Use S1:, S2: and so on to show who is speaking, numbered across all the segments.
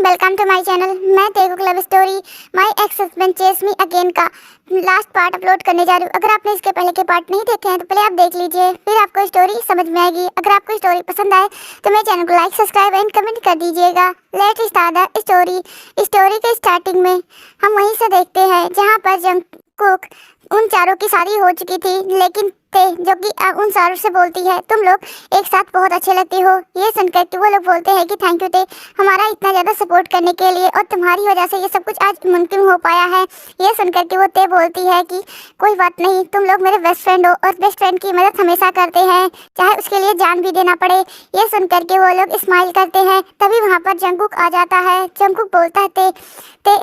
S1: Welcome to my channel. मैं Telugu love story my ex husband chase me again का last part upload करने जा रही हूँ। अगर आपने इसके पहले के पार्ट नहीं देखे हैं तो पहले आप देख लीजिए, फिर आपको स्टोरी समझ में आएगी। अगर आपको स्टोरी पसंद आए तो मेरे चैनल को लाइक, सब्सक्राइब एंड कमेंट कर दीजिएगा। Let's start the story. Story के स्टार्टिंग में हम वहीं से देखते हैं जहाँ पर जंगकुक उन चारों की शादी हो चुकी थी, लेकिन थे जो कि उन चारों से बोलती है तुम लोग एक साथ बहुत अच्छे लगते हो। ये सुनकर कि वो लोग बोलते हैं कि थैंक यू थे हमारा इतना ज़्यादा सपोर्ट करने के लिए, और तुम्हारी वजह से ये सब कुछ आज मुमकिन हो पाया है। ये सुनकर कि वो ते बोलती है कि कोई बात नहीं, तुम लोग मेरे बेस्ट फ्रेंड हो और बेस्ट फ्रेंड की मदद हमेशा करते हैं, चाहे उसके लिए जान भी देना पड़े। ये सुनकर के वो लोग स्माइल करते हैं। तभी वहाँ पर जंगकुक आ जाता है। जंगकुक बोलता है ते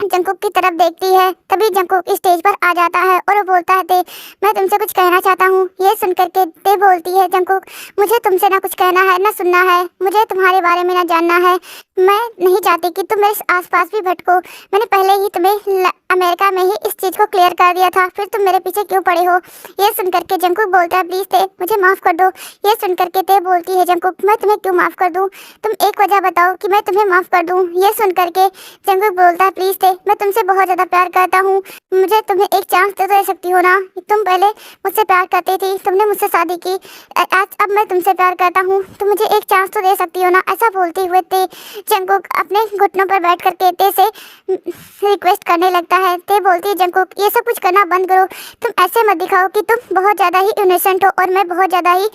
S1: जंगकुक की तरफ देखती है। तभी जंगकुक स्टेज पर आ जाता है और वो बोलता है मैं तुमसे कुछ कहना चाहता हूँ। ये सुनकर के ते बोलती है जंगकुक मुझे तुमसे ना कुछ कहना है ना सुनना है, मुझे तुम्हारे बारे में ना जानना है। मैं नहीं चाहती कि तुम मेरे आसपास भी भटको। मैंने पहले ही तुम्हें अमेरिका में ही इस चीज़ को क्लियर कर दिया था, फिर तुम मेरे पीछे क्यों पड़े हो। ये सुनकर के जंगकुक बोलता है प्लीज़ ते मुझे माफ़ कर दो। ये सुनकर के ते बोलती है जंगकुक मैं तुम्हें क्यों माफ़ कर दूँ, तुम एक वजह बताओ कि मैं तुम्हें माफ़ कर दूँ। ये सुनकर के जंगकुक बोलता है प्लीज़ ते मैं तुमसे बहुत ज़्यादा प्यार करता हूँ, मुझे तुम्हें एक चांस तो दे सकती हो ना। तुम पहले मुझसे प्यार करती थी, तुमने मुझसे शादी की, आज अब मैं तुमसे प्यार करता हूँ, तुम मुझे एक चांस तो दे सकती हो ना। ऐसा बोलते हुए ते जंगकुक अपने घुटनों पर बैठ करके ते से रिक्वेस्ट करने लगता है। ते बोलती है जंगकुक ये सब कुछ करना बंद करो, तुम ऐसे मत दिखाओ कि तुम बहुत ज़्यादा ही इनोसेंट हो और मैं बहुत ज़्यादा ही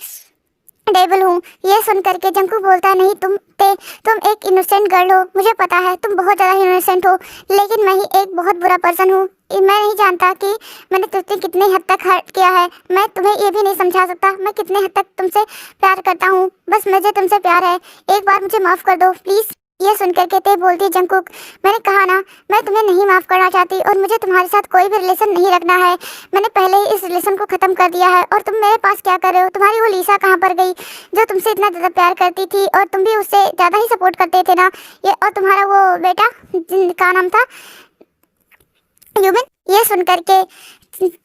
S1: डेविल हूँ। ये सुनकर के जंगकुक बोलता है नहीं तुम एक इनोसेंट गर्ल हो, मुझे पता है तुम बहुत ज़्यादा इनोसेंट हो, लेकिन मैं ही एक बहुत बुरा पर्सन हूँ। मैं नहीं जानता कि मैंने तुझसे कितने हद तक हर्ट किया है। मैं तुम्हें ये भी नहीं समझा सकता मैं कितने हद तक तुमसे प्यार करता हूँ। बस मुझे तुमसे प्यार है, एक बार मुझे माफ़ कर दो प्लीज़। ये सुनकर के ते बोलती जंगकुक मैंने कहा ना मैं तुम्हें नहीं माफ़ करना चाहती और मुझे तुम्हारे साथ कोई भी रिलेशन नहीं रखना है। मैंने पहले ही इस रिलेशन को ख़त्म कर दिया है और तुम मेरे पास क्या कर रहे हो। तुम्हारी वो लीसा कहाँ पर गई जो तुमसे इतना ज़्यादा प्यार करती थी और तुम भी उससे ज़्यादा ही सपोर्ट करते थे ना। ये और तुम्हारा वो बेटा का नाम था ह्यूमन। ये सुनकर के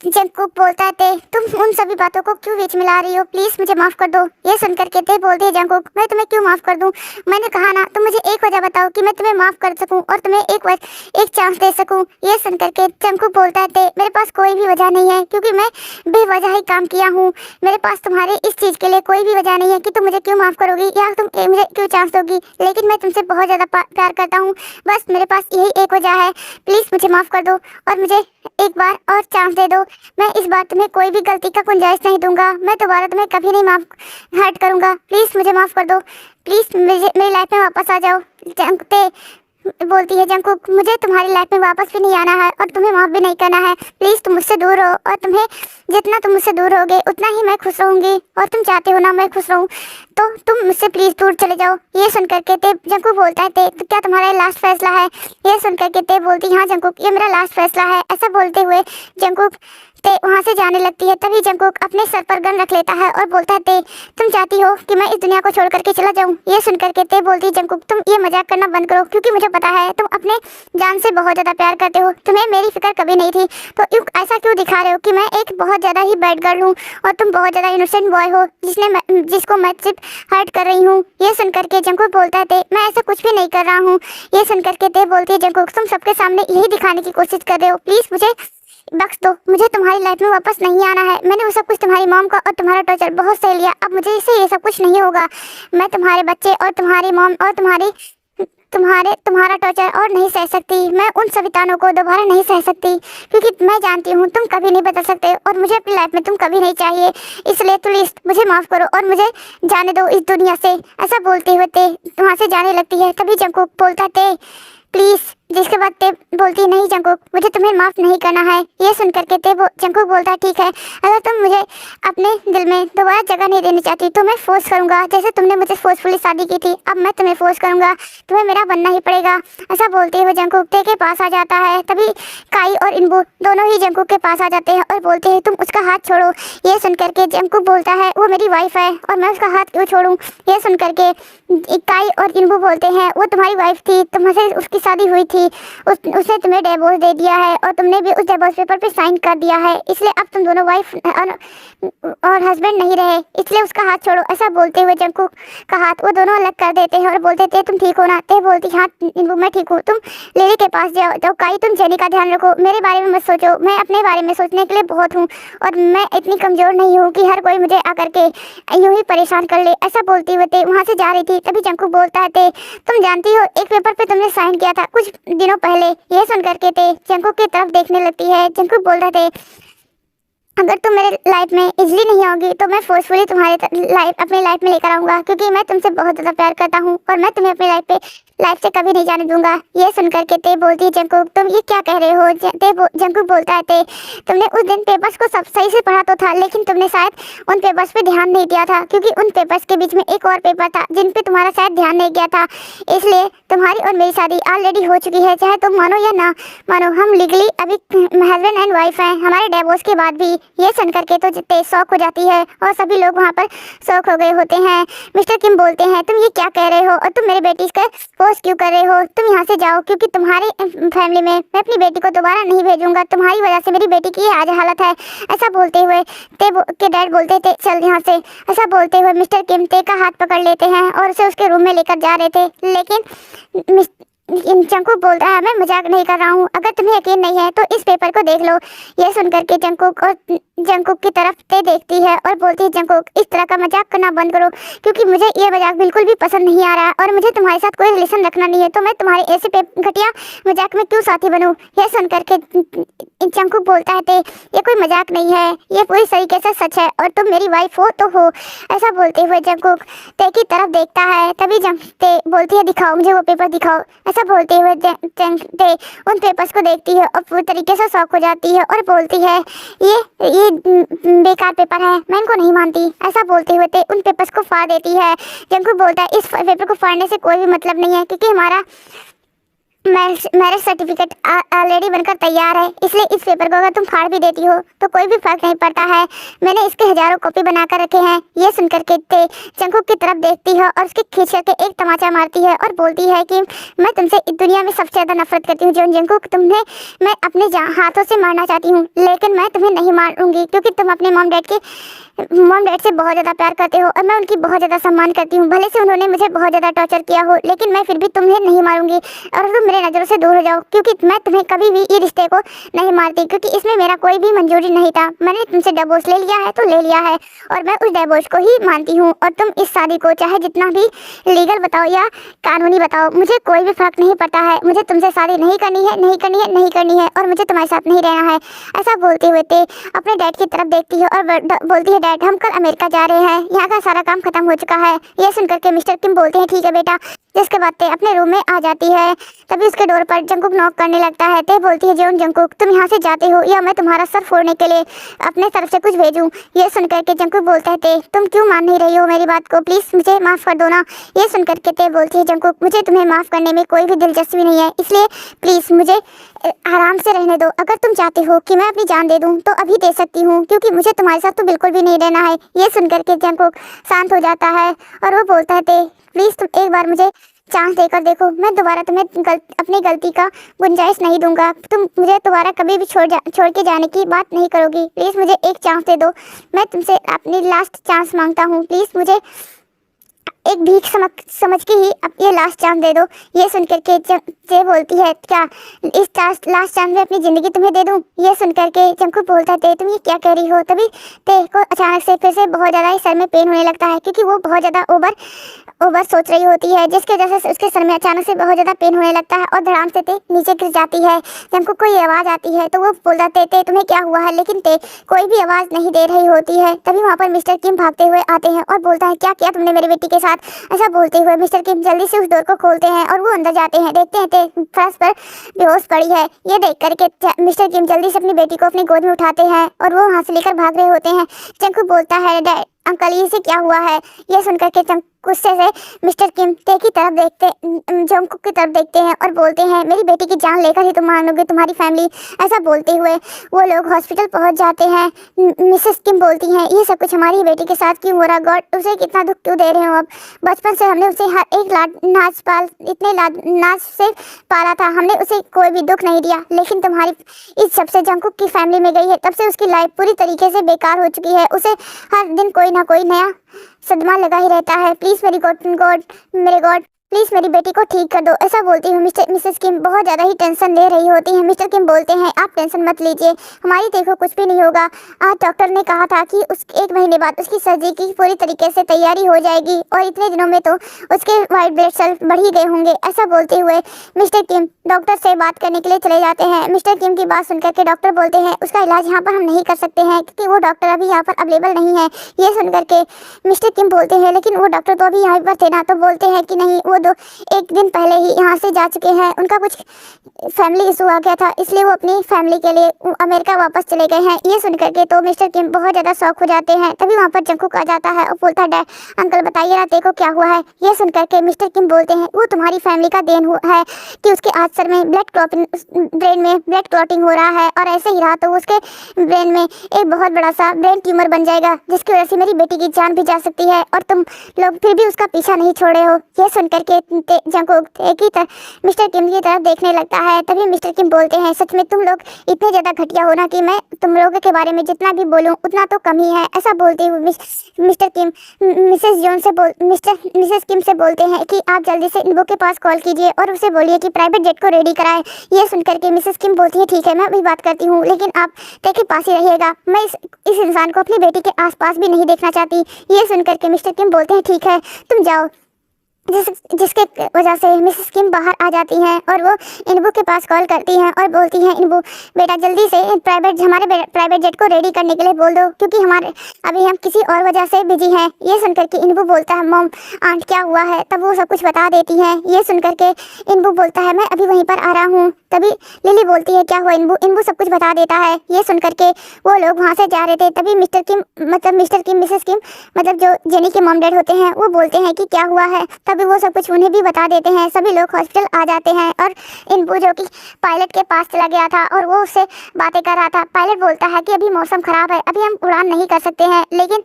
S1: जंगकुक बोलता है तुम उन सभी बातों को क्यों बीच में ला रही हो, प्लीज़ मुझे माफ़ कर दो। ये सुनकर के ते बोलते हैं जंगकुक मैं तुम्हें क्यों माफ़ कर दूं, मैंने कहा ना तुम मुझे एक वजह बताओ कि मैं तुम्हें माफ़ कर सकूं और तुम्हें एक चांस दे सकूं। ये सुनकर के जंगकुक बोलता है मेरे पास कोई भी वजह नहीं है क्योंकि मैं बेवजह ही काम किया हूँ। मेरे पास तुम्हारे इस चीज़ के लिए कोई भी वजह नहीं है कि तुम मुझे क्यों माफ़ करोगी या तुम मुझे क्यों चांस दोगी, लेकिन मैं तुमसे बहुत ज़्यादा प्यार करता हूँ। बस मेरे पास यही एक वजह है, प्लीज़ मुझे माफ़ कर दो और मुझे एक बार और चांस दे दो। मैं इस बार तुम्हें कोई भी गलती का गुंजाइश नहीं दूंगा, मैं दोबारा तुम्हें कभी नहीं हर्ट करूंगा, प्लीज़ मुझे माफ़ कर दो, प्लीज़ मेरी लाइफ में वापस आ जाओ। बोलती है जंगकुक मुझे तुम्हारी लाइफ में वापस भी नहीं आना है और तुम्हें माफ़ भी नहीं करना है, प्लीज़ तुम मुझसे दूर हो और तुम्हें जितना तुम मुझसे दूर होगे उतना ही मैं खुश रहूँगी और तुम चाहते हो ना मैं खुश रहूँ, तो तुम मुझसे प्लीज़ दूर चले जाओ। ये सुनकर के ते जंगकुक बोलता है तो क्या तुम्हारा लास्ट फैसला है। ये सुनकर के ते बोलती हाँ जंगकुक ये मेरा लास्ट फैसला है। ऐसा बोलते हुए जंगकुक ते वहाँ से जाने लगती है। तभी जंगकुक अपने सर पर गन रख लेता है और बोलता है ते तुम चाहती हो कि मैं इस दुनिया को छोड़ करके चला जाऊँ। ये सुनकर के ते बोलती है जंगकुक तुम ये मजाक करना बंद करो क्योंकि मुझे पता है तुम अपने जान से बहुत ज़्यादा प्यार करते हो, तुम्हें मेरी फिक्र कभी नहीं थी, तो ऐसा क्यों दिखा रहे हो कि मैं एक बहुत ज़्यादा ही बैड गर्ल हूँ और तुम बहुत ज़्यादा इनोसेंट बॉय हो जिसको मैं सिर्फ हर्ट कर रही हूँ। ये सुनकर के जंगकुक बोलता है मैं ऐसा कुछ भी नहीं कर रहा हूँ। ये सुनकर के ते बोलती है जंगकुक तुम सबके सामने यही दिखाने की कोशिश कर रहे हो, प्लीज़ मुझे बख्श दो, मुझे तुम्हारी लाइफ में वापस नहीं आना है। मैंने वो सब कुछ तुम्हारी मॉम का और तुम्हारा टॉर्चर बहुत सह लिया, अब मुझे इससे ये सब कुछ नहीं होगा। मैं तुम्हारे बच्चे और तुम्हारी मॉम और तुम्हारा टॉर्चर और नहीं सह सकती। मैं उन सभी तानों को दोबारा नहीं सह सकती क्योंकि मैं जानती हूँ तुम कभी नहीं बदल सकते और मुझे अपनी लाइफ में तुम कभी नहीं चाहिए, इसलिए प्लीज़ मुझे माफ़ करो और मुझे जाने दो इस दुनिया से। ऐसा बोलते हुए ते वहाँ से जाने लगती है। तभी जंगकुक बोलता ते प्लीज़, जिसके बाद ते बोलती नहीं जंगकुक मुझे तुम्हें माफ़ नहीं करना है। ये सुनकर के जंगकुक बोलता है ठीक है, अगर तुम मुझे अपने दिल में दोबारा जगह नहीं देनी चाहती तो मैं फोर्स करूँगा, जैसे तुमने मुझे फोर्सफुली शादी की थी अब मैं तुम्हें फोर्स करूँगा, तुम्हें मेरा बनना ही पड़ेगा। ऐसा बोलते हुए जंगकुक ते के पास आ जाता है। तभी काई और इनबू दोनों ही जंगकुक के पास आ जाते हैं और बोलते हैं तुम उसका हाथ छोड़ो। ये सुनकर के जंगकुक बोलता है वो मेरी वाइफ है और मैं उसका हाथ क्यों छोड़ूं। ये सुनकर के काई और इनबू बोलते हैं वो तुम्हारी वाइफ थी, तुमसे उसकी शादी हुई थी थी उसने तुम्हें डिवोर्स दे दिया है और तुमने भी उस डिवोर्स पेपर पे साइन कर दिया है, इसलिए अब तुम दोनों वाइफ और हस्बैंड नहीं रहे, इसलिए उसका हाथ छोड़ो। ऐसा बोलते हुए जंगकुक का हाथ वो दोनों अलग कर देते हैं और बोलते थे तुम ठीक हो ना। ते बोलती हाँ मैं ठीक हूँ, तुम लिली के पास जाओ। तो काई तुम जेनी का ध्यान रखो, मेरे बारे में मत सोचो, मैं अपने बारे में सोचने के लिए बहुत हूँ और मैं इतनी कमज़ोर नहीं हूँ कि हर कोई मुझे आकर के यूं ही परेशान कर ले। ऐसा बोलती हुए ते वहाँ से जा रही थी, तभी जंगकुक बोलता है ते तुम जानती हो एक पेपर पे तुमने साइन किया था कुछ दिनों पहले। यह सुन करके ते जंगकुक की तरफ देखने लगती है। जंगकुक बोल रहे थे अगर तुम मेरे लाइफ में इजली नहीं आओगी तो मैं फोर्सफुली तुम्हारे अपनी लाइफ में लेकर आऊँगा, क्योंकि मैं तुमसे बहुत ज़्यादा प्यार करता हूँ और मैं तुम्हें अपनी लाइफ से कभी नहीं जाने दूंगा। ये सुनकर के ते बोलती है जंगकुक तुम ये क्या कह रहे हो। जंगकुक बोलता है ते तुमने उस दिन पेपर्स को सब सही से पढ़ा तो था, लेकिन तुमने शायद उन पेपर्स पे ध्यान नहीं दिया था, क्योंकि उन पेपर्स के बीच में एक और पेपर था जिन पे तुम्हारा शायद ध्यान नहीं गया था, इसलिए तुम्हारी और मेरी शादी ऑलरेडी हो चुकी है। चाहे तुम मानो या ना मानो, हम लीगली अभी हस्बैंड एंड वाइफ हैं, हमारे डिवोर्स के बाद भी। ये सुन करके तो ते शौक हो जाती है और सभी लोग वहाँ पर शौक हो गए होते हैं। मिस्टर किम बोलते हैं तुम ये क्या कह रहे हो और तुम मेरे बेटी का फोर्स क्यों कर रहे हो, तुम यहाँ से जाओ, क्योंकि तुम्हारी फैमिली में मैं अपनी बेटी को दोबारा नहीं भेजूंगा, तुम्हारी वजह से मेरी बेटी की आज हालत है। ऐसा बोलते हुए ते के डैड बोलते थे चल यहाँ से। ऐसा बोलते हुए मिस्टर किम ते का हाथ पकड़ लेते हैं और उसे उसके रूम में लेकर जा रहे थे, लेकिन जंगकुक बोलता है मैं मजाक नहीं कर रहा हूँ, अगर तुम्हें यकीन नहीं है तो इस पेपर को देख लो। यह सुनकर के जंगकुक की तरफ ते देखती है और बोलती है जंगकुक इस तरह का मजाक करना बंद करो, क्योंकि मुझे ये मजाक बिल्कुल भी पसंद नहीं आ रहा है और मुझे तुम्हारे साथ कोई रिलेशन रखना नहीं है, तो मैं तुम्हारे ऐसे घटिया मजाक में क्यों साथी बनूं। यह सुनकर के जंगकुक बोलता है ते ये कोई मजाक नहीं है, ये पूरी तरीके से सच है और तुम मेरी वाइफ हो तो हो। ऐसा बोलते हुए जंगकुक ते की तरफ देखता है, तभी ते बोलती है दिखाओ मुझे वो पेपर दिखाओ। ऐसा बोलते हुए ते उन पेपर्स को देखती है और पूरी तरीके से शॉक हो जाती है और बोलती है ये बेकार पेपर है, मैं इनको नहीं मानती। ऐसा बोलते हुए ते उन पेपर्स को फाड़ देती है। जंगकुक बोलता है इस पेपर को फाड़ने से कोई भी मतलब नहीं है, क्योंकि हमारा मैरिज सर्टिफिकेट ऑलरेडी बनकर तैयार है, इसलिए इस पेपर को अगर तुम फाड़ भी देती हो तो कोई भी फर्क नहीं पड़ता है, मैंने इसके हजारों कॉपी बनाकर रखे हैं। ये सुनकर के ते जंगकुक की तरफ देखती है और उसके खींच करके एक तमाचा मारती है और बोलती है कि मैं तुमसे इस दुनिया में सबसे ज़्यादा नफरत करती हूँ जंगकुक, तुम्हें मैं अपने हाथों से मारना चाहती हूँ, लेकिन मैं तुम्हें नहीं मारूंगी, क्योंकि तुम अपने मॉम डैड से बहुत ज़्यादा प्यार करते हो और मैं उनकी बहुत ज़्यादा सम्मान करती हूँ। भले से उन्होंने मुझे बहुत ज़्यादा टॉर्चर किया हो, लेकिन मैं फिर भी तुम्हें नहीं मारूंगी और तुम मेरे नज़रों से दूर हो जाओ, क्योंकि मैं तुम्हें कभी भी ये रिश्ते को नहीं मारती, क्योंकि इसमें मेरा कोई भी मंजूरी नहीं था। मैंने तुमसे डिवोर्स ले लिया है तो ले लिया है और मैं उस डिवोर्स को ही मानती हूँ, और तुम इस शादी को चाहे जितना भी लीगल बताओ या कानूनी बताओ, मुझे कोई भी फर्क नहीं पड़ता है। मुझे तुमसे शादी नहीं करनी है, नहीं करनी है, नहीं करनी है, और मुझे तुम्हारे साथ नहीं रहना है। ऐसा बोलते हुए ते अपने डैड की तरफ देखती है और बोलती है डैड हम कल अमेरिका जा रहे हैं, यहाँ का सारा काम खत्म हो चुका है। यह सुनकर के मिस्टर किम बोलते हैं ठीक है बेटा। जिसके बाद ते अपने रूम में आ जाती है, तभी उसके डोर पर जंगकुक नॉक करने लगता है। ते बोलती है जोन जंगकुक तुम यहाँ से जाते हो या मैं तुम्हारा सर फोड़ने के लिए अपने तरफ से कुछ भेजूं। ये सुनकर के जंगकुक बोलता है ते तुम क्यों मान नहीं रही हो मेरी बात को, प्लीज़ मुझे माफ़ कर दो ना। ये सुनकर के ते बोलती है जंगकुक मुझे तुम्हें माफ़ करने में कोई भी दिलचस्पी नहीं है, इसलिए प्लीज़ मुझे आराम से रहने दो। अगर तुम चाहते हो कि मैं अपनी जान दे दूँ तो अभी दे सकती हूँ, क्योंकि मुझे तुम्हारे साथ तो बिल्कुल भी नहीं रहना है। ये सुनकर के जंगकुक शांत हो जाता है और वो बोलता है ते प्लीज़ तुम एक बार मुझे चांस देकर देखो, मैं दोबारा तुम्हें अपनी गलती का गुंजाइश नहीं दूंगा, तुम मुझे दोबारा कभी भी छोड़ के जाने की बात नहीं करोगी, प्लीज़ मुझे एक चांस दे दो, मैं तुमसे अपनी लास्ट चांस मांगता हूँ, प्लीज़ मुझे एक भीख समझ के ही अब ये लास्ट चांस दे दो। ये सुनकर के जे बोलती है क्या इस लास्ट चांस में अपनी ज़िंदगी तुम्हें दे दूँ। ये सुनकर के जंगकुक बोलता है तुम ये क्या कह रही हो। तभी ते को अचानक से फिर से बहुत ज़्यादा सर में पेन होने लगता है, क्योंकि वो बहुत ज़्यादा ओवर सोच रही होती है, जिसकी वजह से उसके सर में अचानक से बहुत ज़्यादा पेन होने लगता है और धड़ाम से ते नीचे गिर जाती है। जंगकुक को ये आवाज़ आती है तो वो बोलता ते तुम्हें क्या हुआ है, लेकिन ते कोई भी आवाज़ नहीं दे रही होती है। तभी वहाँ पर मिस्टर किम भागते हुए आते हैं और बोलता है क्या किया तुमने मेरी बेटी के साथ। ऐसा बोलते हुए मिस्टर किम जल्दी से उस डोर को खोलते हैं और वो अंदर जाते हैं। देखते हैं ते फर्श पर बेहोश पड़ी है। ये देख करके मिस्टर किम जल्दी से अपनी बेटी को अपनी गोद में उठाते हैं और वो वहाँ से लेकर भाग रहे होते हैं। जंगकुक बोलता है अंकल ये से क्या हुआ है। ये सुनकर के गुस्से से मिस्टर किम टे की तरफ जंगकुक की तरफ देखते हैं और बोलते हैं मेरी बेटी की जान लेकर ही तुम मानोगे तुम्हारी फैमिली। ऐसा बोलते हुए वो लोग हॉस्पिटल पहुंच जाते हैं। मिसेस किम बोलती हैं ये सब कुछ हमारी बेटी के साथ क्यों हो रहा, गॉड उसे कितना दुख क्यों दे रहे हो। अब बचपन से हमने उसे हर एक नाच से पाला था, हमने उसे कोई भी दुख नहीं दिया, लेकिन तुम्हारी इस जब से जंगकुक की फैमिली में गई है तब से उसकी लाइफ पूरी तरीके से बेकार हो चुकी है। उसे हर दिन कोई ना कोई नया सदमा लगा ही रहता है। प्लीज़ मेरे गॉड प्लीज़ मेरी बेटी को ठीक कर दो। ऐसा बोलती हूँ। मिसेस किम बहुत ज़्यादा ही टेंशन ले रही होती हैं। मिस्टर किम बोलते हैं आप टेंशन मत लीजिए, हमारी देखो कुछ भी नहीं होगा। आज डॉक्टर ने कहा था कि उस 1 महीने बाद उसकी सर्जरी की पूरी तरीके से तैयारी हो जाएगी और इतने दिनों में तो उसके वाइट ब्लड सेल बढ़ ही गए होंगे। ऐसा बोलते हुए मिस्टर किम डॉक्टर से बात करने के लिए चले जाते हैं। मिस्टर किम की बात सुनकर के डॉक्टर बोलते हैं उसका इलाज यहाँ पर हम नहीं कर सकते हैं क्योंकि वो डॉक्टर अभी यहाँ पर अवेलेबल नहीं है। ये सुनकर के मिस्टर किम बोलते हैं लेकिन वो डॉक्टर तो अभी यहाँ पर थे ना, तो बोलते हैं कि नहीं वो 1 दिन पहले ही यहाँ से जा चुके हैं, उनका कुछ फैमिली इशू आ गया था इसलिए वो अपनी फैमिली के लिए अमेरिका वापस चले गए हैं। ये सुनकर के तो मिस्टर किम बहुत ज़्यादा शॉक हो जाते हैं। तभी वहाँ पर जंगकुक आ जाता है और बोलता है अंकल बताइए ना देखो क्या हुआ है। ये सुनकर के मिस्टर किम बोलते हैं वो तुम्हारी फैमिली का देन है कि उसके आज सर में ब्रेन में ब्लड क्लॉटिंग हो रहा है और ऐसे ही रहा तो उसके ब्रेन में एक बहुत बड़ा सा ब्रेन ट्यूमर बन जाएगा जिसकी वजह से मेरी बेटी की जान भी जा सकती है और तुम लोग फिर भी उसका पीछा नहीं छोड़े हो। ये सुनकर के जंगकुक मिस्टर किम की तरफ देखने लगता है। तभी मिस्टर किम बोलते हैं सच में तुम लोग इतने ज़्यादा घटिया हो ना कि मैं तुम लोगों के बारे में जितना भी बोलूं उतना तो कम ही है। ऐसा बोलते हुए मिस्टर किम मिसेस किम से बोलते हैं कि आप जल्दी से इन्वो के पास कॉल कीजिए और उसे बोलिए कि प्राइवेट जेट को रेडी कराएं। ये सुनकर के मिसेस किम बोलती है ठीक है मैं अभी बात करती हूँ, लेकिन आप टे के पास ही रहिएगा, मैं इस इंसान को अपनी बेटी के आसपास भी नहीं देखना चाहती। ये सुनकर के मिस्टर किम बोलते हैं ठीक है तुम जाओ। जिसके वजह से मिसेस किम बाहर आ जाती हैं और वो इन्बू के पास कॉल करती हैं और बोलती हैं इन्बू बेटा जल्दी से हमारे प्राइवेट जेट को रेडी करने के लिए बोल दो क्योंकि अभी हम किसी और वजह से बिजी हैं। ये सुनकर के इन्बू बोलता है मॉम आंट क्या हुआ है, तब वो सब कुछ बता देती हैं। ये सुनकर के इन्बू बोलता है मैं अभी वहीं पर आ रहा हूँ। तभी लिली बोलती है क्या हुआ इन्बू सब कुछ बता देता है। ये सुनकर के वो लोग वहाँ से जा रहे थे तभी मिस्टर किम मिसेस किम मतलब जो जेनी के मॉम डैड होते हैं वो बोलते हैं कि क्या हुआ है, तभी वो सब कुछ उन्हें भी बता देते हैं। सभी लोग हॉस्पिटल आ जाते हैं और इन्बू जो कि पायलट के पास चला गया था और वो उससे बातें कर रहा था। पायलट बोलता है कि अभी मौसम ख़राब है, अभी हम उड़ान नहीं कर सकते हैं, लेकिन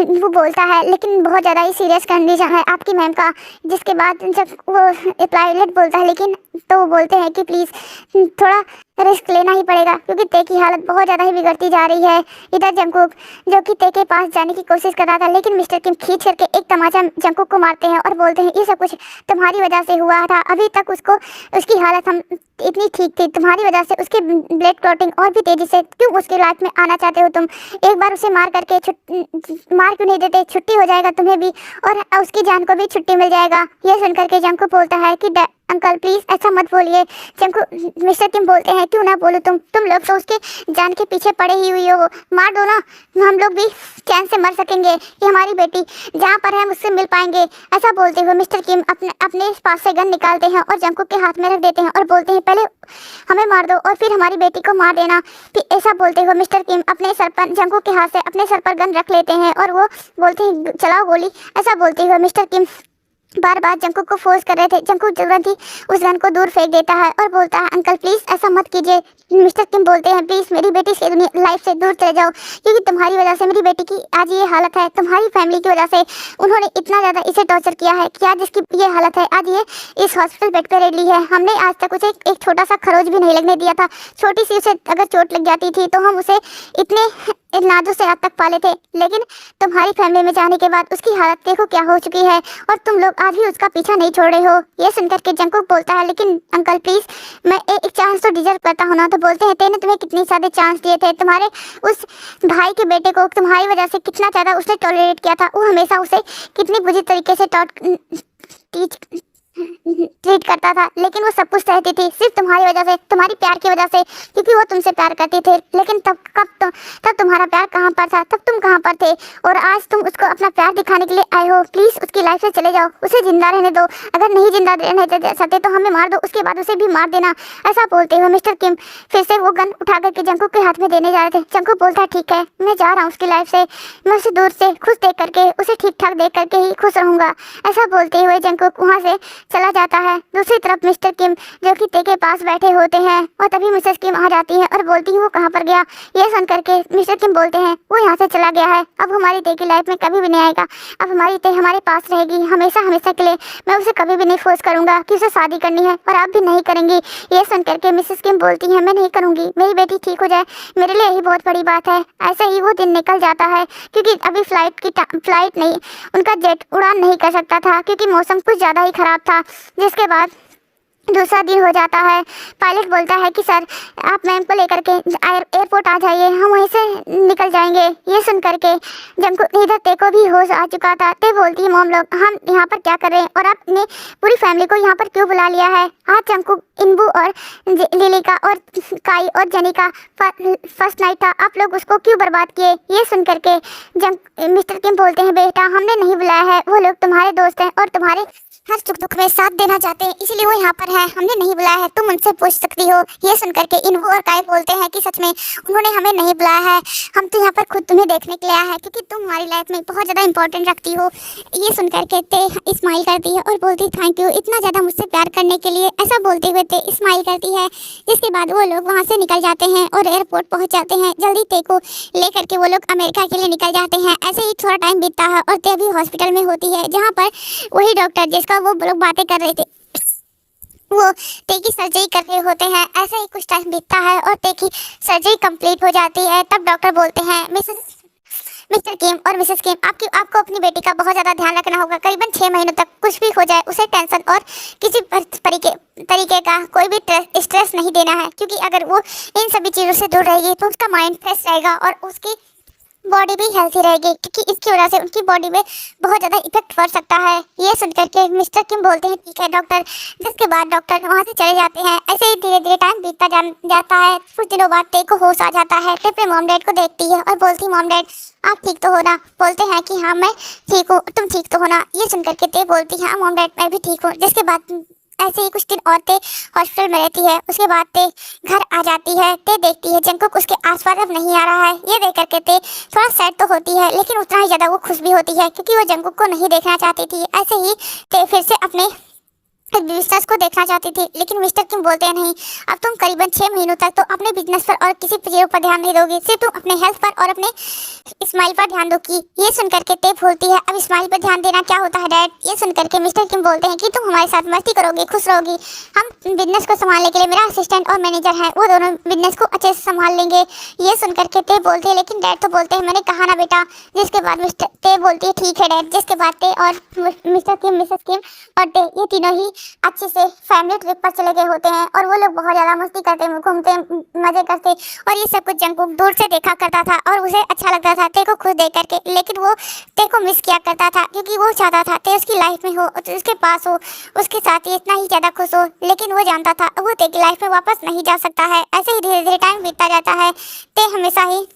S1: इन्बू बोलता है लेकिन बहुत ज़्यादा ही सीरियस कंडीशन है आपकी मैम का। जिसके बाद जब वो पायलट बोलता है लेकिन तो वो बोलते हैं कि प्लीज़ थोड़ा रिस्क लेना ही पड़ेगा क्योंकि ते की हालत बहुत ज़्यादा ही बिगड़ती जा रही है। इधर जंगकुक जो कि ते के पास जाने की कोशिश कर रहा था लेकिन मिस्टर किम खींच करके एक तमाचा जंगकुक को मारते हैं और बोलते हैं ये सब कुछ तुम्हारी वजह से हुआ था, अभी तक उसकी हालत हम इतनी ठीक थी, तुम्हारी वजह से उसके ब्लड क्लॉटिंग और भी तेज़ी से क्यों उसकी लाइफ में आना चाहते हो तुम। एक बार उसे मार क्यों नहीं देते, छुट्टी हो जाएगा तुम्हें भी और उसकी जान को भी छुट्टी मिल जाएगा। ये सुनकर के जंगकुक बोलता है कि अंकल प्लीज़ ऐसा मत बोलिए। मिस्टर किम बोलते हैं क्यों ना बोलो तुम लोग तो उसके जान के पीछे पड़े ही हुई हो, मार दो ना हम लोग भी चैन से मर सकेंगे कि हमारी बेटी जहाँ पर है मुझसे मिल पाएंगे। ऐसा बोलते हुए मिस्टर किम अपने पास से गन निकालते हैं और जंगकुक के हाथ में रख देते हैं और बोलते हैं पहले हमें मार दो और फिर हमारी बेटी को मार देना। फिर ऐसा बोलते हुए मिस्टर किम अपने सर पर जंगकुक के हाथ से अपने सर पर गन रख लेते हैं और वो बोलते हैं चलाओ गोली। ऐसा बोलते हुए मिस्टर किम बार बार जंगकुक को फोर्स कर रहे थे। जंगकुक तुरंत ही उस गन को दूर फेंक देता है और बोलता है अंकल प्लीज़ ऐसा मत कीजिए। मिस्टर किम बोलते हैं प्लीज़ मेरी बेटी से लाइफ से दूर चले जाओ क्योंकि तुम्हारी वजह से मेरी बेटी की आज ये हालत है, तुम्हारी फैमिली की वजह से उन्होंने इतना ज़्यादा इसे टॉर्चर किया है कि आज इसकी ये हालत है, आज ये इस हॉस्पिटल बेड पर रेडी है। हमने आज तक उसे एक छोटा सा खरोच भी नहीं लगने दिया था, छोटी सी उसे अगर चोट लग जाती थी तो हम उसे इतने नाजों से आज तक पाले थे, लेकिन तुम्हारी फैमिली में जाने के बाद उसकी हालत देखो क्या हो चुकी है और तुम लोग आज भी उसका पीछा नहीं छोड़ रहे हो। ये सुनकर के जंगकुक बोलता है लेकिन अंकल प्लीज़ मैं एक चांस तो डिजर्व करता हूँ ना। तो बोलते हैं तेने तुम्हें कितने सारे चांस दिए थे, तुम्हारे उस भाई के बेटे को तुम्हारी वजह से कितना ज़्यादा उसने टॉलरेट किया था, वो हमेशा उसे कितनी बुरी तरीके से ट्रीट करता था, लेकिन वो सब कुछ सहती थी सिर्फ तुम्हारी वजह से, तुम्हारी प्यार की वजह से, क्योंकि वो तुमसे प्यार करती थी। लेकिन तब तुम्हारा प्यार कहाँ पर था, तब तुम कहाँ पर थे, और आज तुम उसको अपना प्यार दिखाने के लिए आए हो। प्लीज उसकी लाइफ से चले जाओ, उसे जिंदा रहने दो। अगर नहीं जिंदा रहने दे सकते तो हमें मार दो, उसके बाद उसे भी मार देना। ऐसा बोलते हुए मिस्टर किम फिर से वो गन उठा करके जंकुक के हाथ में देने जा रहे थे। जंकुक बोलता है ठीक है, मैं जा रहा हूँ उसकी लाइफ से, मैं उसे दूर से खुश देख करके, उसे ठीक ठाक देख करके ही खुश रहूंगा। ऐसा बोलते हुए जंकुक वहाँ से चला जाता है। दूसरी तरफ मिस्टर किम जो कि ते के पास बैठे होते हैं, और तभी मिसेस किम आ जाती है और बोलती है वो कहाँ पर गया। ये सुन करके मिस्टर किम बोलते हैं वो यहाँ से चला गया है, अब हमारी ते की लाइफ में कभी भी नहीं आएगा, अब हमारी ते हमारे पास रहेगी हमेशा हमेशा के लिए। मैं उसे कभी भी नहीं फोर्स करूंगा कि उसे शादी करनी है, और आप भी नहीं करेंगी। ये सुन करके मिसेस किम बोलती है मैं नहीं करूंगी, मेरी बेटी ठीक हो जाए मेरे लिए यही बहुत बड़ी बात है। ऐसे ही वो दिन निकल जाता है, क्योंकि अभी फ्लाइट नहीं, उनका जेट उड़ान नहीं कर सकता था, क्योंकि मौसम कुछ ज़्यादा ही ख़राब था। जिसके बाद दूसरा दिन हो जाता है। पायलट बोलता है कि सर आप मैम को लेकर के एयरपोर्ट आ जाइए, हम वहीं से निकल जाएंगे। ये सुन करके जंकुक इधर ते को भी होश आ चुका था। ते बोलती है मॉम लोग हम यहाँ पर क्या कर रहे हैं, और आपने पूरी फैमिली को यहाँ पर क्यों बुला लिया है। आज जंकुक, इनबू और लिली का और काई और जेनी का फर्स्ट नाइट था, आप लोग उसको क्यों बर्बाद किए। ये सुन करके मिस्टर किम बोलते हैं बेटा हमने नहीं बुलाया है, वो लोग तुम्हारे दोस्त हैं और तुम्हारे हर सुख दुख में साथ देना चाहते हैं, इसलिए वो यहाँ पर है, हमने नहीं बुलाया है, तुम उनसे पूछ सकती हो। ये सुन करके इनवू और काई बोलते हैं कि सच में उन्होंने हमें नहीं बुलाया है, हम तो यहाँ पर खुद तुम्हें देखने के लिए आया है, क्योंकि तुम हमारी लाइफ में बहुत ज़्यादा इंपॉर्टेंट रखती हो। ये सुन करके ते स्माइल करती है और बोलती थैंक यू इतना ज़्यादा मुझसे प्यार करने के लिए। ऐसा बोलते हुए ते स्माइल करती है। जिसके बाद वो लोग वहाँ से निकल जाते हैं और एयरपोर्ट पहुँच जाते हैं। जल्दी ते को लेकर के वो लोग अमेरिका के लिए निकल जाते हैं। ऐसे ही थोड़ा टाइम बीतता है और ते अभी हॉस्पिटल में होती है, जहाँ पर वही डॉक्टर जिसका वो लोग बातें कर रहे थे वो ते की सर्जरी कर रहे होते हैं। ऐसे ही कुछ टाइम बीतता है और ते की सर्जरी कंप्लीट हो जाती है। तब डॉक्टर बोलते हैं मिस्टर किम और मिसेस किम आपको अपनी बेटी का बहुत ज़्यादा ध्यान रखना होगा। करीबन 6 महीनों तक कुछ भी हो जाए उसे टेंशन और किसी तरीके का कोई भी स्ट्रेस नहीं देना है, क्योंकि अगर वो इन सभी चीज़ों से दूर रहेगी तो उसका माइंड फ्रेश रहेगा और उसकी बॉडी भी हेल्थी रहेगी, क्योंकि इसकी वजह से उनकी बॉडी में बहुत ज़्यादा इफेक्ट पड़ सकता है। ये सुन करके मिस्टर किम बोलते हैं ठीक है डॉक्टर। जिसके बाद डॉक्टर वहाँ से चले जाते हैं। ऐसे ही धीरे धीरे टाइम बीतता जाता है। कुछ दिनों बाद ते को होश आ जाता है। ते अपने मॉम डैड को देखती है और बोलती मॉम डैड आप ठीक तो हो ना। बोलते हैं कि हाँ मैं ठीक हूँ, तुम ठीक तो हो ना। ये सुन करके ते बोलती है हाँ मॉम डैड मैं भी ठीक हूँ। जिसके बाद ऐसे ही कुछ दिन और ते हॉस्पिटल में रहती है। उसके बाद ते घर आ जाती है। ते देखती है जंकुक उसके आसपास अब नहीं आ रहा है। ये देख करके ते थोड़ा सैड तो होती है, लेकिन उतना ही ज़्यादा वो खुश भी होती है, क्योंकि वो जंकुक को नहीं देखना चाहती थी। ऐसे ही ते फिर से अपने बिजनेस को देखना चाहती थी, लेकिन मिस्टर किम बोलते हैं नहीं, अब तुम करीबन 6 महीनों तक तो अपने बिजनेस पर और किसी चीज़ों पर ध्यान नहीं दोगी, सिर्फ तुम अपने हेल्थ पर और अपने स्माइल पर ध्यान दोगी। ये सुन करके ते बोलती है अब स्माइल पर ध्यान देना क्या होता है डैड। ये सुन करके मिस्टर किम बोलते हैं कि तुम हमारे साथ मस्ती करोगी, खुश रहोगी, हम बिजनेस को संभालने के लिए मेरा असिस्टेंट और मैनेजर है, वो दोनों बिजनेस को अच्छे से संभाल लेंगे। ये सुन करके ते बोलते हैं लेकिन डैड तो बोलते हैं मैंने कहा ना बेटा। जिसके बाद मिस्टर ते बोलती है ठीक है डैड। जिसके बाद ते और मिस्टर किम, मिसेस किम और ते ये तीनों ही अच्छे से फैमिली ट्रिप पर चले गए होते हैं, और वो लोग बहुत ज़्यादा मस्ती करते, घूमते, मज़े करते, और ये सब कुछ जंकुक दूर से देखा करता था और उसे अच्छा लगता था ते को खुश देख करके। लेकिन वो ते को मिस किया करता था, क्योंकि वो चाहता था ते उसकी लाइफ में हो, उसके पास हो, उसके साथ ही इतना ही ज़्यादा खुश हो। लेकिन वो जानता था वो ते की लाइफ में वापस नहीं जा सकता है। ऐसे ही धीरे धीरे टाइम बीतता जाता है। ते हमेशा ही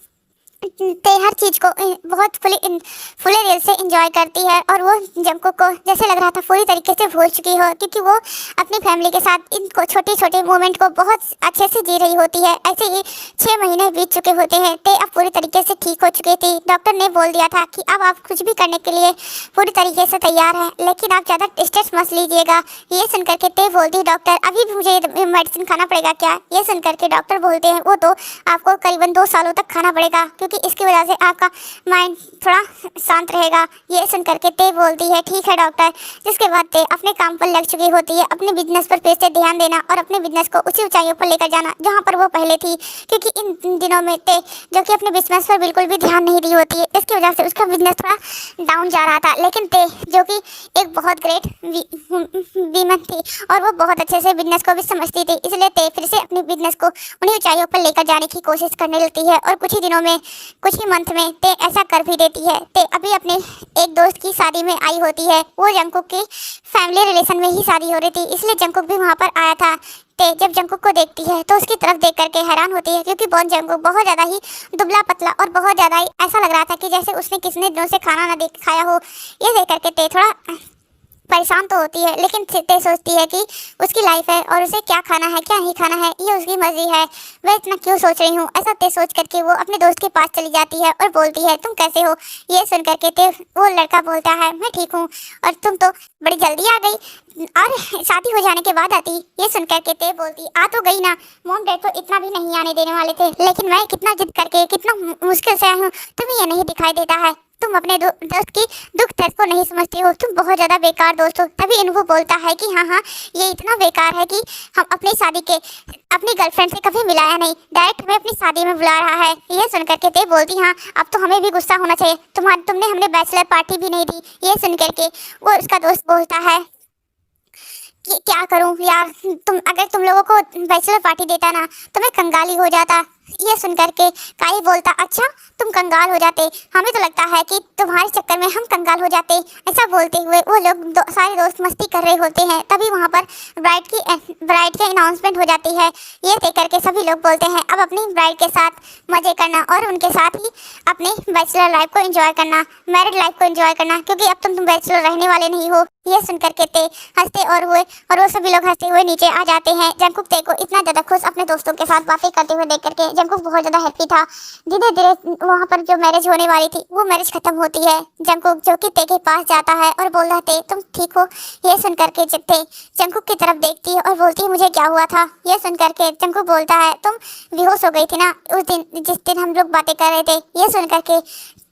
S1: ते हर चीज़ को बहुत फुले दिल से एंजॉय करती है, और वो जंकुक को जैसे लग रहा था पूरी तरीके से भूल चुकी हो, क्योंकि वो अपनी फैमिली के साथ इनको छोटे छोटे मोमेंट को बहुत अच्छे से जी रही होती है। ऐसे ही 6 महीने बीत चुके होते हैं। ते अब पूरी तरीके से ठीक हो चुकी थी। डॉक्टर ने बोल दिया था कि अब आप कुछ भी करने के लिए पूरी तरीके से तैयार हैं, लेकिन आप ज़्यादा स्ट्रेस मत लीजिएगा। ये सुन करके ते बोलती डॉक्टर अभी भी मुझे मेडिसिन खाना पड़ेगा क्या। ये सुन करके डॉक्टर बोलते हैं वो तो आपको करीबन 2 सालों तक खाना पड़ेगा, क्योंकि इसकी वजह से आपका माइंड थोड़ा शांत रहेगा। ये सुन करके ते बोलती है ठीक है डॉक्टर। जिसके बाद ते अपने काम पर लग चुकी होती है, अपने बिजनेस पर फिर से ध्यान देना और अपने बिजनेस को उसी ऊंचाइयों पर लेकर जाना जहां पर वो पहले थी, क्योंकि इन दिनों में ते जो कि अपने बिजनेस पर बिल्कुल भी ध्यान नहीं दी होती है, इसकी वजह से उसका बिजनेस थोड़ा डाउन जा रहा था। लेकिन ते जो कि एक बहुत ग्रेट वीमन थी और वो बहुत अच्छे से बिजनेस को भी समझती थी, इसलिए ते फिर से अपने बिजनेस को उन्हीं ऊंचाइयों पर लेकर जाने की कोशिश करने लगती है। और कुछ ही दिनों में कुछ ही मंथ में ते ऐसा कर भी देती है। ते अभी अपने एक दोस्त की शादी में आई होती है। वो जंगकुक की फैमिली रिलेशन में ही शादी हो रही थी, इसलिए जंगकुक भी वहाँ पर आया था। ते जब जंगकुक को देखती है तो उसकी तरफ देख करके हैरान होती है, क्योंकि बॉन जंगकुक बहुत ज़्यादा ही दुबला पतला और बहुत ज़्यादा ही ऐसा लग रहा था कि जैसे उसने कितने दिनों से खाना ना देख खाया हो। ये देख करके ते थोड़ा परेशान तो होती है, लेकिन ते सोचती है कि उसकी लाइफ है और उसे क्या खाना है क्या नहीं खाना है ये उसकी मर्जी है, मैं इतना क्यों सोच रही हूँ। ऐसा ते सोच करके वो अपने दोस्त के पास चली जाती है और बोलती है तुम कैसे हो। ये सुन करके ते वो लड़का बोलता है मैं ठीक हूँ, और तुम तो बड़ी जल्दी आ गई और शादी हो जाने के बाद आती। ये सुन करके ते बोलती आ तो गई ना, मॉम डैड तो इतना भी नहीं आने देने वाले थे, लेकिन मैं कितना जिद करके कितना मुश्किल से आई हूँ, तुम्हें ये नहीं दिखाई देता है। तुम अपने दोस्त की दुख दर्द को नहीं समझती हो, तुम बहुत ज़्यादा बेकार दोस्त हो। तभी इनको बोलता है कि हाँ ये इतना बेकार है कि हम अपनी शादी के अपनी गर्लफ्रेंड से कभी मिलाया नहीं, डायरेक्ट हमें अपनी शादी में बुला रहा है। ये सुन करके ते बोलती हाँ अब तो हमें भी गुस्सा होना चाहिए, तुमने हमने बैचलर पार्टी भी नहीं दी। ये सुन करके वो उसका दोस्त बोलता है कि क्या करूं यार, अगर तुम लोगों को बैचलर पार्टी देता ना तो मैं कंगाली हो जाता। ये सुन करके काई बोलता अच्छा तुम कंगाल हो जाते, हमें तो लगता है कि तुम्हारे चक्कर में हम कंगाल हो जाते। ऐसा बोलते हुए वो लोग सारे दोस्त मस्ती कर रहे होते हैं। तभी वहाँ पर ब्राइड की अनाउंसमेंट हो जाती है। ये देख करके सभी लोग बोलते हैं अब अपनी ब्राइड के साथ मज़े करना और उनके साथ ही अपने बैचलर लाइफ को एंजॉय करना, मैरिड लाइफ को एंजॉय करना, क्योंकि अब तुम बैचलर रहने वाले नहीं हो। ये सुन करके ते हंसते और वो सभी लोग हंसते हुए नीचे आ जाते हैं। जंगकुक ते को इतना ज़्यादा खुश अपने दोस्तों के साथ बातें करते हुए देख करके जंगकुक बहुत ज़्यादा हैप्पी था। धीरे धीरे वहाँ पर जो मैरिज होने वाली थी वो मैरिज खत्म होती है। जंगकुक जो कि ते के पास जाता है और बोल रहा ते तुम ठीक हो। ये सुन करके ते जंगकुक की तरफ देखती है और बोलती है मुझे क्या हुआ था। ये सुन करके जंगकुक बोलता है तुम बेहोश हो गई थी ना उस दिन जिस दिन हम लोग बातें कर रहे थे। ये सुन करके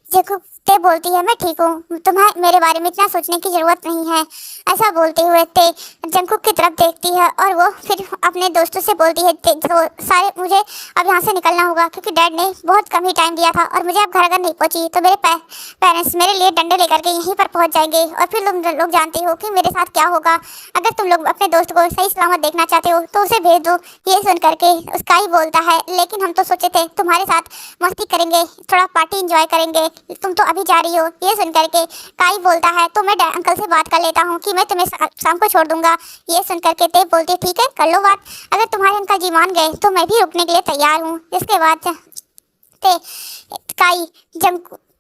S1: जंगकुक ते बोलती है मैं ठीक हूँ, तुम्हें मेरे बारे में इतना सोचने की ज़रूरत नहीं है। ऐसा बोलते हुए ते जंगकुक की तरफ देखती है और वो फिर अपने दोस्तों से बोलती है तो सारे मुझे अब यहाँ से निकलना होगा, क्योंकि डैड ने बहुत कम ही टाइम दिया था और मुझे अब घर अगर नहीं पहुँची तो मेरे पेरेंट्स मेरे लिए डंडे लेकर के यहीं पर पहुँच जाएंगे और फिर तुम लोग जानते हो कि मेरे साथ क्या होगा। अगर तुम लोग अपने दोस्त को सही सलामत देखना चाहते हो तो उसे भेज दो। ये सुन करके उसका ही बोलता है लेकिन हम तो सोचे थे तुम्हारे साथ मस्ती करेंगे, थोड़ा पार्टी इंजॉय करेंगे, तुम तो अभी जा रही हो। ये सुन करके काई बोलता है तो मैं अंकल से बात कर लेता हूँ कि मैं तुम्हें शाम को छोड़ दूंगा। ये सुन करके ते बोलती ठीक है कर लो बात, अगर तुम्हारे अंकल जी मान गए तो मैं भी रुकने के लिए तैयार हूँ। इसके बाद ते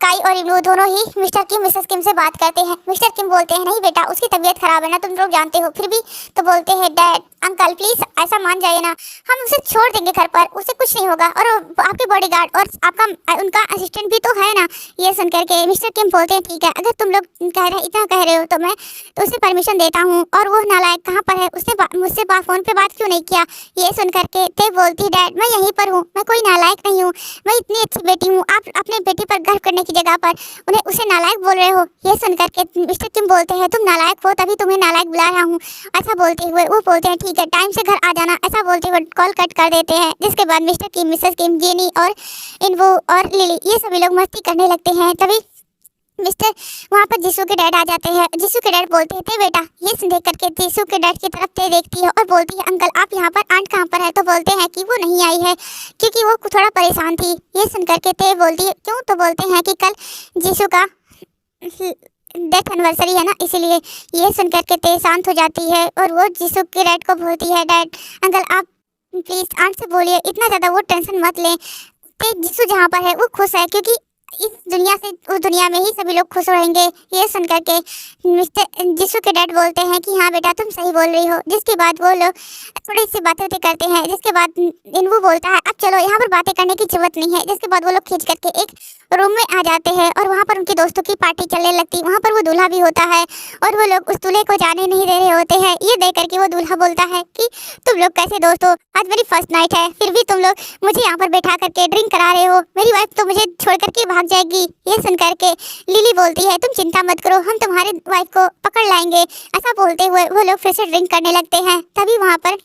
S1: काई और इमरू दोनों ही मिस्टर किम मिसेस किम से बात करते हैं। मिस्टर किम बोलते हैं नहीं बेटा उसकी तबीयत खराब है ना, तुम लोग जानते हो, फिर भी तो बोलते हैं डैड अंकल प्लीज ऐसा मान जाइए ना, हम उसे छोड़ देंगे घर पर, उसे कुछ नहीं होगा और आपके बॉडीगार्ड और आपका उनका असिस्टेंट भी तो है ना। ये सुन करके मिस्टर किम बोलते हैं ठीक है अगर तुम लोग इतना कह रहे हो तो मैं तो उसे परमिशन देता हूँ। और वो नालायक कहाँ पर है, उसने मुझसे फ़ोन पे बात क्यों नहीं किया। ये सुन करके ते बोलती डैड मैं यहीं पर हूँ, मैं कोई नालायक नहीं हूँ, मैं इतनी अच्छी बेटी हूँ, आप अपने बेटी पर गर्व करने की जगह पर उसे नालायक बोल रहे हो। ये सुन करके मिस्टर किम बोलते हैं तुम नालायक हो तभी तुम्हें नालायक बुला रहा हूँ। ऐसा बोलते हुए वो बोलते हैं ठीक है टाइम से घर आ जाना। ऐसा बोलते हुए कॉल कट कर देते हैं। जिसके बाद मिस्टर किम मिसेस किम जेनी और इनवो और लिली ये सभी लोग मस्ती करने लगते हैं। तभी वहाँ पर जीसू के डैड आ जाते हैं। जीसू के डैड बोलते हैं बेटा, ये देख करके जीसू के डैड की तरफ ते देखती है और बोलती है अंकल आप यहाँ पर, आंट कहाँ पर है। तो बोलते हैं कि वो नहीं आई है क्योंकि वो थोड़ा परेशान थी। ये सुन करके ते बोलती है क्यों, तो बोलते हैं कि कल जीसू का डेथ एनिवर्सरी है ना इसीलिए। ये सुन करके ते शांत हो जाती है और वो जीसू के डैड को बोलती है डैड अंकल आप प्लीज आंट से बोलिए इतना ज़्यादा वो टेंशन मत लें, ते जीसू जहाँ पर है वो खुश है क्योंकि इस दुनिया से उस दुनिया में ही सभी लोग खुश रहेंगे। ये सुन करके मिस्टर जीसू के डैड बोलते हैं कि हाँ बेटा तुम सही बोल रही हो। जिसके बाद वो लोग थोड़ी सी बातें करते हैं। जिसके बाद इनवू बोलता है अब चलो यहाँ पर बातें करने की जरूरत नहीं है। जिसके बाद वो लोग खींच करके एक रूम में आ जाते हैं और वहाँ पर उनके दोस्तों की पार्टी चलने लगती है। वहाँ पर वो दूल्हा भी होता है और वो लोग उस दूल्हे को जाने नहीं दे रहे होते हैं। ये देख करके वो दूल्हा बोलता है कि तुम लोग कैसे दोस्त हो, आज मेरी फर्स्ट नाइट है फिर भी तुम लोग मुझे यहाँ पर बैठा करके ड्रिंक करा रहे हो, मेरी वाइफ तो मुझे छोड़ करके भाग जाएगी। ये सुन करके लिली बोलती है तुम चिंता मत करो, हम तुम्हारे वाइफ को पकड़ लाएंगे। ऐसा बोलते हुए वो लोग फिर से ड्रिंक करने लगते हैं। तभी वहाँ पर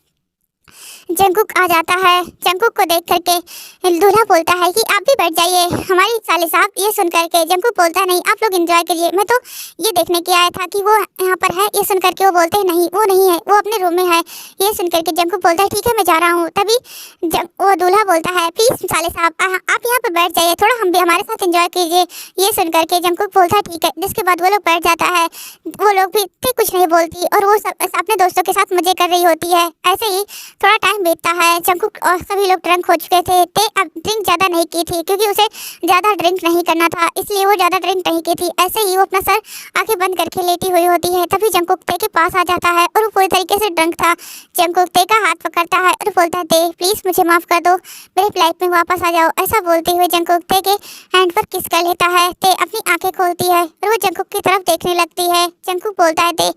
S1: जंगकुक आ जाता है। जंगकुक को देख करके दूल्हा बोलता है कि आप भी बैठ जाइए हमारी साले साहब। ये सुन करके जंगकुक बोलता है नहीं आप लोग एंजॉय करिए, मैं तो ये देखने के आया था कि वो यहाँ पर है। ये सुन करके वो बोलते हैं नहीं वो नहीं है, वो अपने रूम में है। ये सुन करके जंगकुक बोलता है ठीक है मैं जा रहा हूँ। तभी वो दूल्हा बोलता है प्लीज साले साहब आप यहाँ पर बैठ जाइए, थोड़ा हम भी हमारे साथ एंजॉय कीजिए। ये सुन करके जंगकुक बोलता है ठीक है। जिसके बाद वो लोग बैठ जाता है। वो लोग भी कुछ नहीं बोलती और वो सब अपने दोस्तों के साथ मजे कर रही होती है। ऐसे ही थोड़ा टाइम बीतता है। जंगकुक और सभी लोग ड्रंक हो चुके थे। ते अब ड्रिंक ज़्यादा नहीं की थी क्योंकि उसे ज़्यादा ड्रिंक नहीं करना था, इसलिए वो ज़्यादा ड्रिंक नहीं की थी। ऐसे ही वो अपना सर आंखें बंद करके लेटी हुई होती है। तभी जंगकुक ते के पास आ जाता है और वो पूरी तरीके से ड्रंक था। जंगकुक ते का हाथ पकड़ता है और बोलता है ते प्लीज़ मुझे माफ़ कर दो, मेरे लाइफ में वापस आ जाओ। ऐसा बोलते हुए जंगकुक ते के हैंड पर किस कर लेता है। ते अपनी आंखें खोलती है और वो जंगकुक की तरफ देखने लगती है। जंगकुक बोलता है ते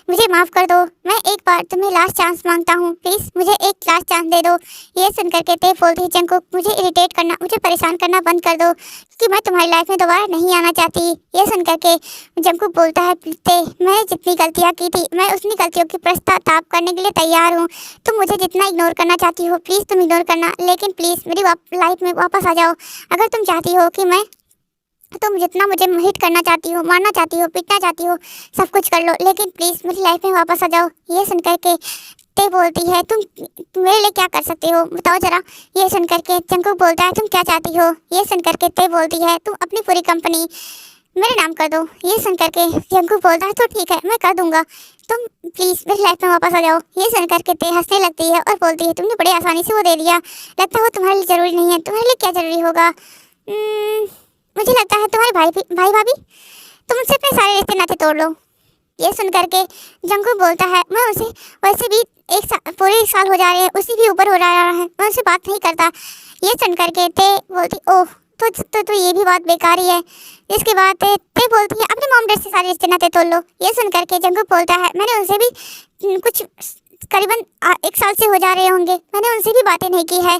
S1: मुझे माफ़ कर दो, मैं एक बार तुम्हें लास्ट चांस मांगता हूँ, प्लीज़ मुझे एक लास्ट चांस दे दो। ये सुनकर के ते बोलती है जंगकुक मुझे इरिटेट करना, मुझे परेशान करना बंद कर दो क्योंकि मैं तुम्हारी लाइफ में दोबारा नहीं आना चाहती। ये सुनकर के जंगकुक बोलता है ते मैंने जितनी गलतियाँ की थी मैं उतनी गलतियों की पश्चाताप करने के लिए तैयार हूँ। तुम मुझे जितना इग्नोर करना चाहती हो प्लीज़ तुम इग्नोर करना, लेकिन प्लीज़ मेरी लाइफ में वापस आ जाओ। अगर तुम चाहती हो कि मैं तुम जितना मुझे हिट करना चाहती हो, मारना चाहती हो, पीटना चाहती हो, सब कुछ कर लो, लेकिन प्लीज़ मेरी लाइफ में वापस आ जाओ। ये सुनकर के ते बोलती है तुम मेरे लिए क्या कर सकते हो बताओ जरा। ये सुनकर के जंगकुक बोलता है तुम क्या चाहती हो। ये सुनकर के ते बोलती है तुम अपनी पूरी कंपनी मेरे नाम कर दो। ये सुनकर के जंगकुक बोलता है तो ठीक है मैं कर दूंगा, तुम प्लीज़ मेरी लाइफ में वापस आ जाओ। ये सुनकर के ते हंसने लगती है और बोलती है तुमने बड़ी आसानी से वो दे दिया, लगता है तुम्हारे लिए ज़रूरी नहीं है, तुम्हारे लिए क्या ज़रूरी होगा। मुझे लगता है तुम्हारे भाई भाभी तुम मुझसे अपने सारे रिश्ते नाते तोड़ लो। ये सुन करके जंगकुक बोलता है मैं उसे वैसे भी पूरे 1 साल हो जा रहे हैं, उसी भी ऊपर हो रहा है, मैं उनसे बात नहीं करता। ये सुन करके ते बोलती ओह तो ये भी बात बेकार ही है। इसके बाद ते बोलती है अपने मॉम डैड से सारे रिश्ते नाते तोड़ लो। ये सुन करके जंगकुक बोलता है मैंने उनसे भी कुछ करीबन 1 साल से हो जा रहे होंगे, मैंने उनसे भी बातें नहीं की है,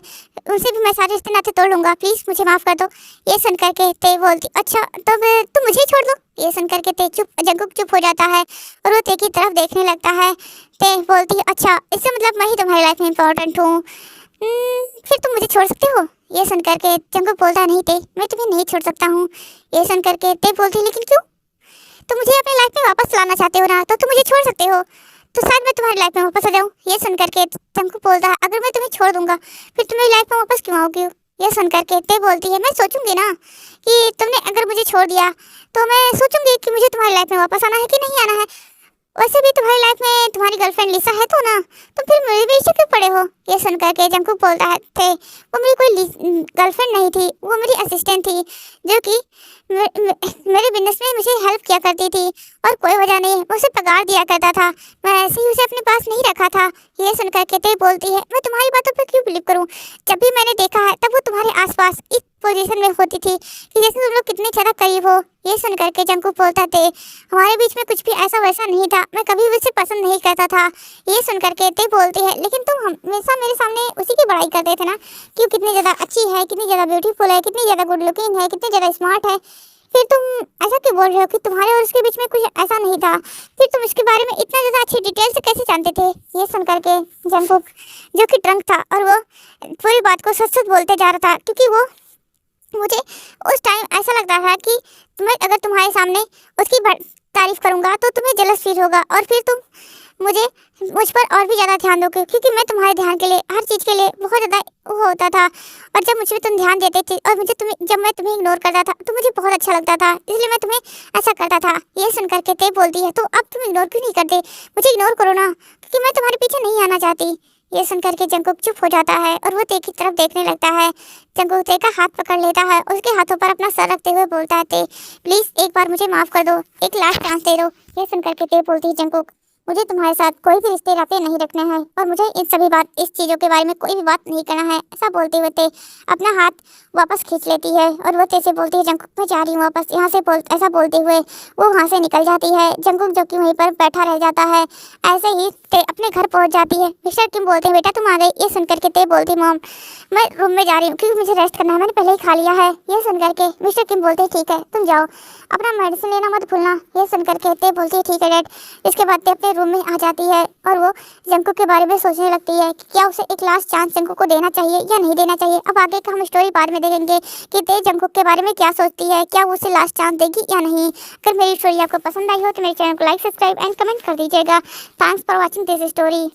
S1: उनसे भी मैं सारे रिश्ते नाते तोड़ लूँगा, प्लीज़ मुझे माफ़ कर दो। ये सुन करके ते बोलती अच्छा तब तुम मुझे ही छोड़ दो। ये सुन करके ते जंगकुक चुप हो जाता है और वो ते की तरफ देखने लगता है। ते बोलती है अच्छा इससे मतलब मैं ही तुम्हारी लाइफ में इम्पोर्टेंट हूँ, फिर तुम मुझे छोड़ सकते हो। ये सुन करके जंगकुक बोलता है नहीं ते मैं तुम्हें नहीं छोड़ सकता हूँ। ये सुन करके ते बोलती है लेकिन क्यों, तुम मुझे अपनी लाइफ में वापस लाना चाहते हो ना, तो तुम मुझे छोड़ सकते हो, तो शायद मैं तुम्हारी लाइफ में वापस आ जाऊँ। ये सुन करके जंगकुक बोलता है अगर मैं तुम्हें छोड़ दूंगा फिर तुम मेरी लाइफ में वापस क्यों आओगी। ये सुन करके ते बोलती है मैं सोचूंगी ना कि तुमने अगर मुझे छोड़ दिया तो मैं सोचूंगी कि मुझे तुम्हारी लाइफ में वापस आना है कि नहीं आना है। वैसे भी तुम्हारी लाइफ में तुम्हारी गर्लफ्रेंड लिसा है तो ना, तुम फिर मेरे पीछे क्यों पड़े हो। ये सुन करके जंगकुक बोलता है थे वो मेरी कोई गर्लफ्रेंड नहीं थी, वो मेरी असिस्टेंट थी जो कि मेरे बिजनेस में मुझे हेल्प किया करती थी और कोई वजह नहीं मैं उसे पगार दिया करता था, मैं ऐसे ही उसे अपने पास नहीं रखा था। ये सुन करके ते बोलती है मैं तुम्हारी बातों पर क्यों बिलीव करूं, जब भी मैंने देखा है तब वो तुम्हारे आसपास इस पोजीशन में होती थी कि जैसे तुम लोग कितने ज़्यादा करीब हो। ये सुन करके जंगकुक बोलता थे हमारे बीच में कुछ भी ऐसा वैसा नहीं था, मैं कभी भी उसे पसंद नहीं करता था। ये सुन करके ते बोलती है लेकिन तुम हमेशा मेरे सामने उसी की बड़ाई करते थे ना कि वो कितनी ज़्यादा अच्छी है, कितनी ज़्यादा ब्यूटीफुल है, कितनी ज़्यादा गुड लुकिंग है, कितनी ज़्यादा स्मार्ट है, फिर तुम ऐसा क्यों बोल रहे हो कि तुम्हारे और उसके बीच में कुछ ऐसा नहीं था, फिर तुम उसके बारे में इतना ज़्यादा अच्छी डिटेल से कैसे जानते थे। ये सुन करके जंगकुक जो कि ड्रंक था और वो पूरी बात को सच सच बोलते जा रहा था क्योंकि वो मुझे उस टाइम ऐसा लगता था कि मैं अगर तुम्हारे सामने उसकी तारीफ करूंगा तो तुम्हें जलस फील होगा और फिर तुम मुझ पर और भी ज़्यादा ध्यान दोगे क्योंकि मैं तुम्हारे ध्यान के लिए हर चीज़ के लिए बहुत ज़्यादा वो होता था। और जब मुझे तुम ध्यान देते थे और जब मैं तुम्हें इग्नोर करता था तो मुझे बहुत अच्छा लगता था, इसलिए मैं तुम्हें ऐसा करता था। ये सुन करके ते बोलती है तो अब तुम इग्नोर क्यों नहीं करते, मुझे इग्नोर करो ना क्योंकि मैं तुम्हारे पीछे नहीं आना चाहती। ये सुन करके जंगकुक चुप हो जाता है और वो ते की तरफ देखने लगता है। जंगकुक ते का हाथ पकड़ लेता है, उसके हाथों पर अपना सर रखते हुए बोलता है ते प्लीज़ एक बार मुझे माफ़ कर दो, एक लास्ट चांस दे दो। ये सुन करके ते बोलती है जंगकुक मुझे तुम्हारे साथ कोई भी रिश्ते नाते नहीं रखने हैं और मुझे इस चीज़ों के बारे में कोई भी बात नहीं करना है। ऐसा बोलते हुए ते अपना हाथ वापस खींच लेती है और वो ते से बोलती है जंगकुक मैं जा रही हूँ वापस यहाँ से। ऐसा बोलते हुए वो वहाँ से निकल जाती है। जंगकुक जो कि वहीं पर बैठा रह जाता है। ऐसे ही ते अपने घर पहुँच जाती है। मिस्टर किम बोलते हैं बेटा तुम आ गई। ये सुन करके ते बोलती मॉम मैं रूम में जा रही हूँ क्योंकि मुझे रेस्ट करना है, मैंने पहले ही खा लिया है। ये सुन करके मिस्टर किम बोलते हैं ठीक है तुम जाओ। अपना मेडिसिन लेना मत भूलना। ये सुनकर कहते बोलती है ठीक है डैड। इसके बाद ते अपने रूम में आ जाती है और वो जंकुक के बारे में सोचने लगती है कि क्या उसे एक लास्ट चांस जंकुक को देना चाहिए या नहीं देना चाहिए। अब आगे का हम स्टोरी बाद में देखेंगे कि ते जंकुक के बारे में क्या सोचती है, क्या वो उसे लास्ट चांस देगी या नहीं। अगर मेरी स्टोरी आपको पसंद आई हो तो मेरे चैनल को लाइक, सब्सक्राइब एंड कमेंट कर दीजिएगा। Thanks for watching this story.